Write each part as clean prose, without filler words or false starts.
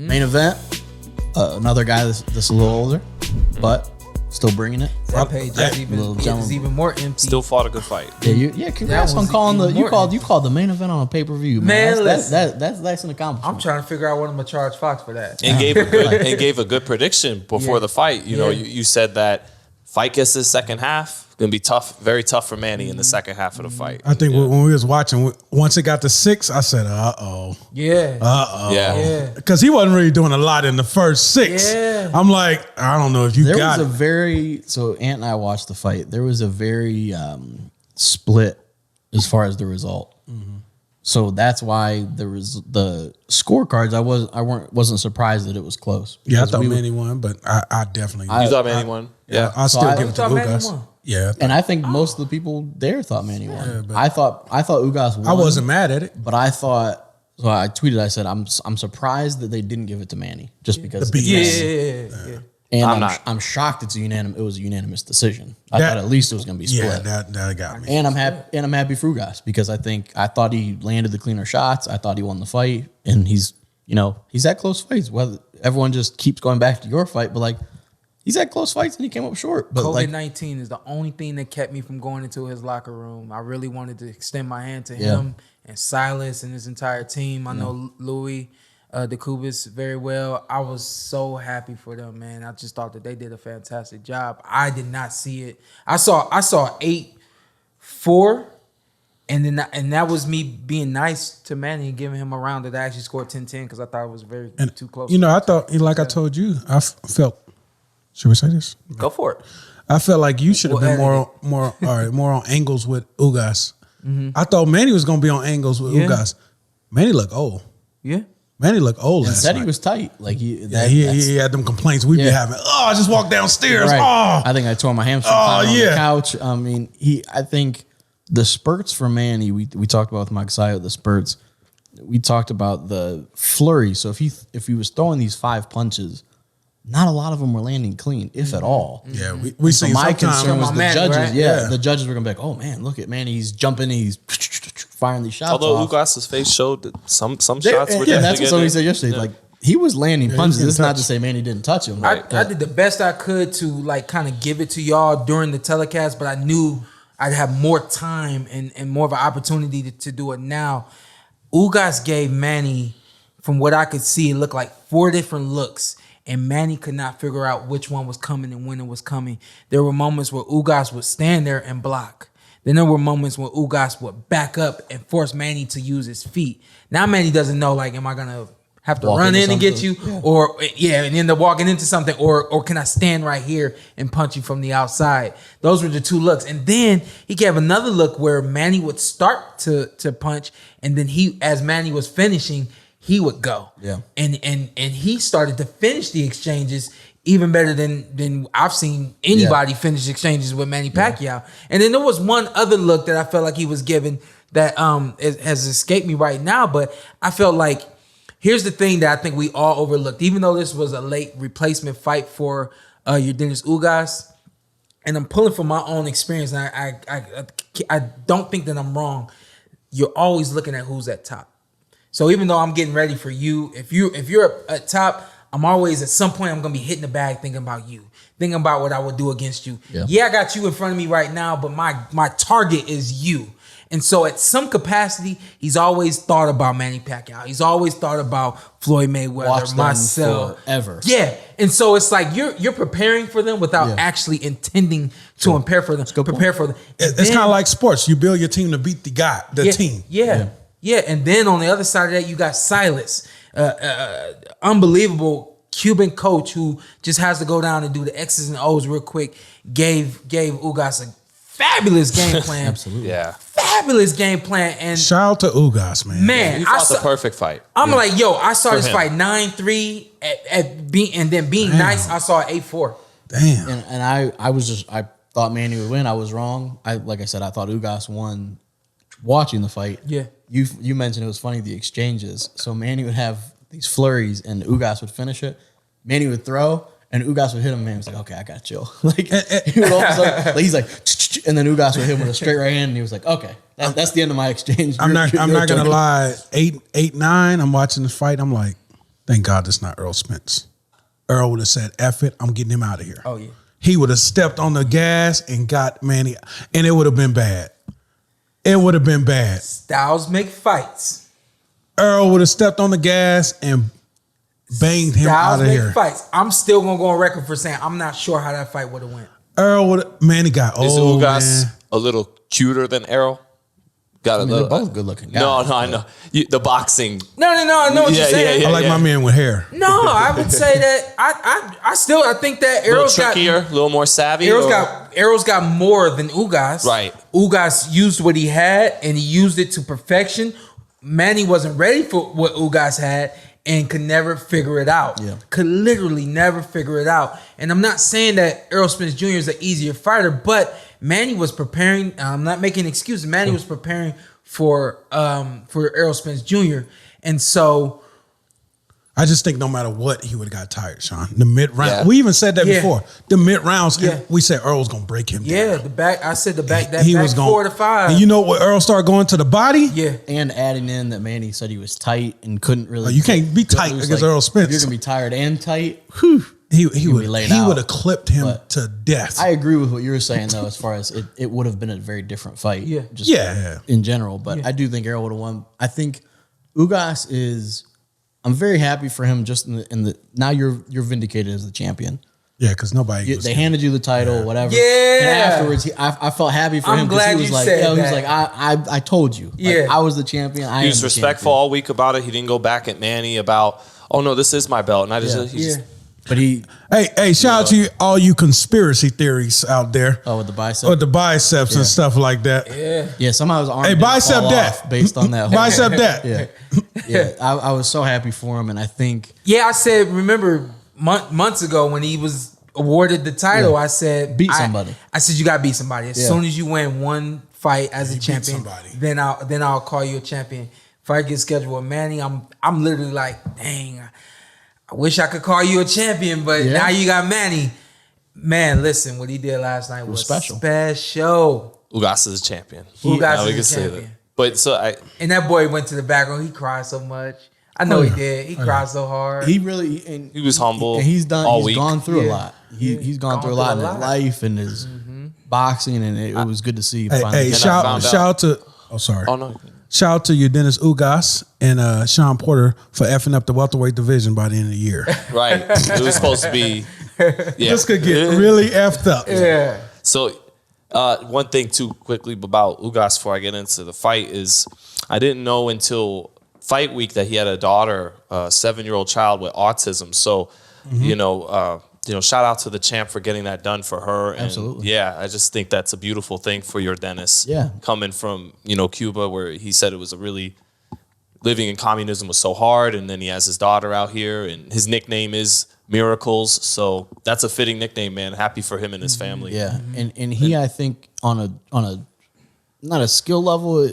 Main event, another guy that's a little older, but still bringing it. That page is even more empty. Still fought a good fight. Yeah. Congrats on calling you called the main event on a pay-per-view, man. That's an accomplishment. I'm trying to figure out what I'm gonna charge Fox for that. And gave a good prediction before the fight. You know, you said that fight gets his second half. Gonna be tough, very tough for Manny in the second half of the fight. I think when we was watching, once it got to 6, I said, Yeah. Because he wasn't really doing a lot in the first 6. Yeah. I'm like, I don't know if you got it. So Ant and I watched the fight. There was a very split as far as the result. Mm-hmm. So that's why there was the scorecards. I wasn't surprised that it was close. Yeah, I thought Manny won, but I definitely. You thought Manny won? Yeah, I still give it to Ugas. Yeah, and I think most of the people there thought Manny won. Yeah, I thought Ugas won. I wasn't mad at it, but I thought. So I tweeted. I said, "I'm surprised that they didn't give it to Manny, just because." Yeah. And I'm shocked it was a unanimous decision. I thought at least it was going to be split. Yeah, that got me. And I'm happy for Ugas because I thought he landed the cleaner shots. I thought he won the fight, and he's had close fights. Whether everyone just keeps going back to your fight, but like he's had close fights and he came up short. But COVID-19 is the only thing that kept me from going into his locker room. I really wanted to extend my hand to him and Silas and his entire team. I know Louis DeCubas very well. I was so happy for them, man. I just thought that they did a fantastic job. I did not see it. I saw 8-4, and that was me being nice to Manny and giving him a round that I actually scored 10-10 because I thought it was too close. You know, I thought, like I told you, I felt. Should we say this? Go for it. I felt like you should have been more on angles with Ugas. Mm-hmm. I thought Manny was gonna be on angles with Ugas. Manny looked old. Yeah. Manny looked old. And said he was tight. Like he had them complaints we'd be having. Oh, I just walked downstairs. Right. Oh, I think I tore my hamstring on the couch. I mean, I think the spurts for Manny. We talked about with Mike Sayo, the spurts. We talked about the flurry. So if he was throwing these 5 punches, not a lot of them were landing clean, if at all. Yeah, we so see. My concern was the judges. Right? Yeah, the judges were gonna be like, "Oh man, look at Manny, he's jumping, he's firing these shots." Although off. Ugas's face showed that some shots were and that's what somebody said yesterday. Like he was landing punches. It's not to say Manny didn't touch him. I did the best I could to like kind of give it to y'all during the telecast, but I knew I'd have more time and more of an opportunity to do it now. Ugas gave Manny, from what I could see, it looked like 4 different looks. And Manny could not figure out which one was coming and when it was coming. There were moments where Ugas would stand there and block. Then there were moments where Ugas would back up and force Manny to use his feet. Now Manny doesn't know, like, am I going to have to run in and get you? Yeah. Or, and end up walking into something. Or can I stand right here and punch you from the outside? Those were the 2 looks. And then he gave another look where Manny would start to punch. And then as Manny was finishing, he would go. Yeah. And he started to finish the exchanges even better than I've seen anybody finish exchanges with Manny Pacquiao. Yeah. And then there was one other look that I felt like he was given that has escaped me right now, but I felt like here's the thing that I think we all overlooked. Even though this was a late replacement fight for Yordenis Ugas, and I'm pulling from my own experience, and I don't think that I'm wrong. You're always looking at who's at top. So even though I'm getting ready for you, if you're at top, I'm always at some point I'm gonna be hitting the bag thinking about you, thinking about what I would do against you. Yeah, I got you in front of me right now, but my target is you. And so at some capacity, he's always thought about Manny Pacquiao. He's always thought about Floyd Mayweather, myself. Forever. Yeah. And so it's like you're preparing for them without actually intending to prepare for them. It's kind of like sports. You build your team to beat the team. Yeah, and then on the other side of that, you got Silas, unbelievable Cuban coach who just has to go down and do the X's and O's real quick. Gave Ugas a fabulous game plan. Absolutely, fabulous game plan. And shout out to Ugas, man. He fought the perfect fight. I'm like, I saw this fight 9-3 and then being nice, I saw 8-4. Damn. And I thought Manny would win. I was wrong. Like I said, I thought Ugas won. Watching the fight, you mentioned it was funny, the exchanges. So Manny would have these flurries and Ugas would finish it. Manny would throw and Ugas would hit him. Man was like, okay, I got chill. Like he would all of a sudden, he's like, and then Ugas would hit him with a straight right hand, and he was like, okay, that's the end of my exchange. I'm not gonna lie, 8-9. I'm watching the fight. I'm like, Thank God it's not Earl Spence. Earl would have said, F it, I'm getting him out of here. Oh, yeah. He would have stepped on the gas and got Manny, and it would have been bad. It would have been bad. Styles make fights. Earl would have stepped on the gas and banged him out of here. Fights. I'm still gonna go on record for saying I'm not sure how that fight would have went. Earl would have, Manny got old. Is Ugas man. a little cuter than Errol? Got a little. They're both good looking guys. No, I know. The boxing. No, I know what you're saying. I like my man with hair. No, I would say that I think that A little Errol's trickier, a little more savvy. Errol's got more than Ugas. Right. Ugas used what he had and he used it to perfection. Manny wasn't ready for what Ugas had and could never figure it out. Yeah. Could literally never figure it out. And I'm not saying that Errol Spence Jr. is an easier fighter, but Manny was preparing. I'm not making excuses. Manny was preparing for Errol Spence Jr. And so I just think no matter what, he would have got tired, Sean. The mid round. Yeah. We even said that before. The mid rounds, Yeah. we said Earl was gonna break him down. the back. I said the back. That He back was 4 to 5. And you know what? Earl started going to the body. Yeah. And adding in that Manny said he was tight and couldn't really. You can't be tight It was against Earl Spence. If you're gonna be tired and tight. He be would laid out. have clipped him But to death. I agree with what you were saying though, as far as it would have been a very different fight. Yeah. Just Yeah. in general. But I do think Errol would have won. I think Ugas is. I'm very happy for him. Just in the now you're vindicated as the champion. Yeah, because nobody. They handed you the title, whatever. Yeah. And afterwards, I felt happy for I'm him because glad he was you like, said he was that. like, I told you. Like, Yeah. I was the champion. He was respectful all week about it. He didn't go back at Manny about, oh no, this is my belt. And I just, he just But he Hey, shout out to all you conspiracy theories out there. with the bicep. With the biceps and stuff like that. Yeah, somehow his arm Hey, didn't bicep fall that. off based on that. Bicep that. Yeah. I was so happy for him, and I think Yeah, I said, remember months ago when he was awarded the title, I said, Beat somebody. I said, you got to beat somebody. As soon as you win one fight as a champion, somebody. then I'll call you a champion. Fight gets scheduled with Manny, I'm literally like, dang, I wish I could call you a champion, but now you got Manny. Man, listen, what he did last night was special. Ugas is a champion. Ugas is a champion. But And that boy went to the background. He cried so much. I know he did. He cried so hard. he really and he was humble. and he's done. all He's week. gone through a Yeah. lot. He's gone through a lot in his life and his boxing, and it was good to see. Hey, shout out to. Oh, sorry. Oh no. Shout out to Yordenis Ugas and Shawn Porter for effing up the welterweight division by the end of the year. Right. It was supposed to be. Yeah. This could get really effed up. Yeah. So, one thing too quickly about Ugas before I get into the fight is I didn't know until fight week that he had a daughter, a 7-year-old child with autism. So, shout out to the champ for getting that done for her. And Absolutely. yeah, I just think that's a beautiful thing for Yordenis. Yeah. Coming from, Cuba, where he said it was a really living in communism was so hard, and then he has his daughter out here, and his nickname is Miracles. So that's a fitting nickname, man. Happy for him and his family. Yeah, and he, I think on a not a skill level,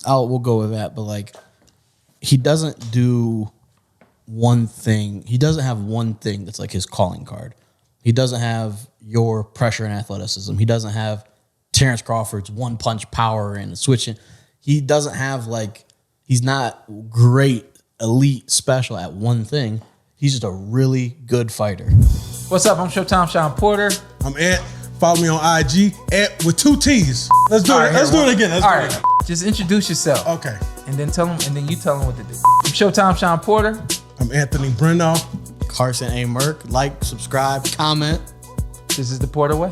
we'll go with that, but like he doesn't do one thing. He doesn't have one thing that's like his calling card. He doesn't have your pressure and athleticism. He doesn't have Terrence Crawford's one punch power and switching. He doesn't have he's not great, elite, special at one thing. He's just a really good fighter. What's up? I'm Showtime Shawn Porter. I'm Ant. Follow me on IG with 2 T's. Let's do it. Let's do it again. All right. Just introduce yourself. Okay. And then you tell them what to do. I'm Showtime Shawn Porter. I'm Anthony Brenagh. Carson A. Merk. Like, subscribe, comment. This is the Porter Way.